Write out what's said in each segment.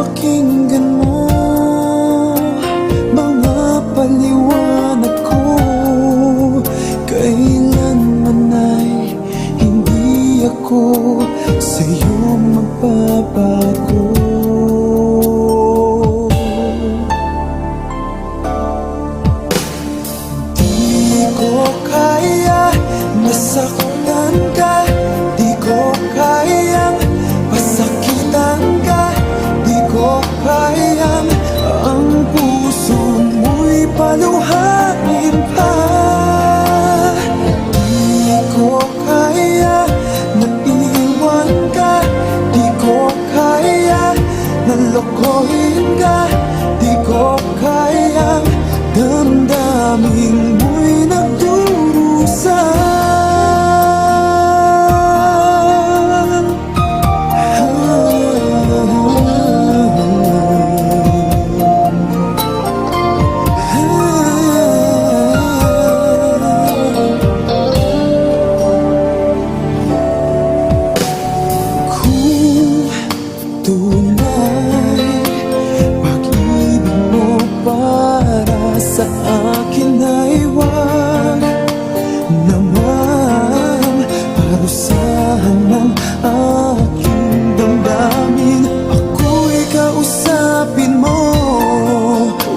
pakinggan mo mga paliwanag ko. Kailanman ay hindi ako sa'yo magbabago. Di ko kaya nasaktan ka, di ko kayang pasakitan ka, di ko kayang ang puso mo'y paluhain pa. Di ko kaya na iwan ka, di ko kaya na lokohin ka, di ko kayang damdamin mo'y nagdurusa. Tunay, pag-ibig mo para sa akin ay wag naman parusahan ng aking damdamin. Ako'y kausapin mo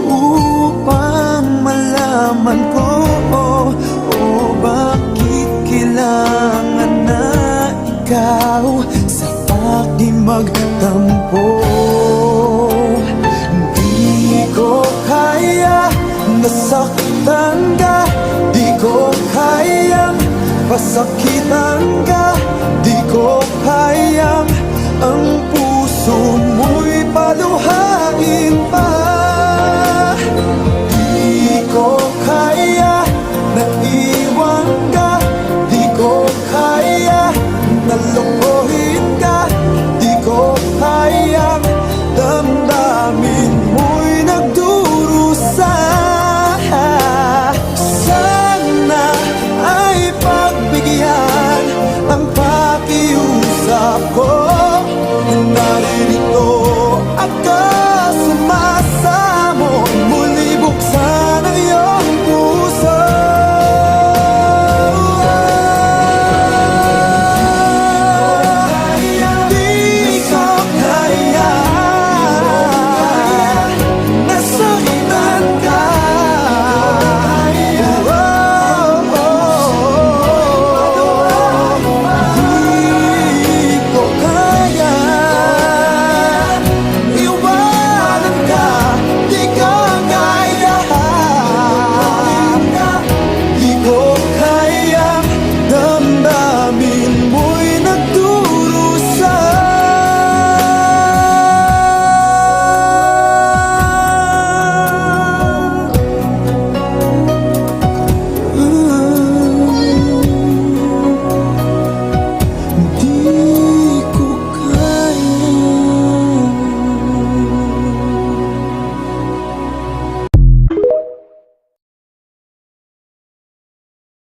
upang malaman ko bakit kailangan na ikaw sa aking magtampo. Di ko kaya nasaktan ka, di ko kayang pasakitan ka, di ko kayang ang puso mo'y paluhain pa.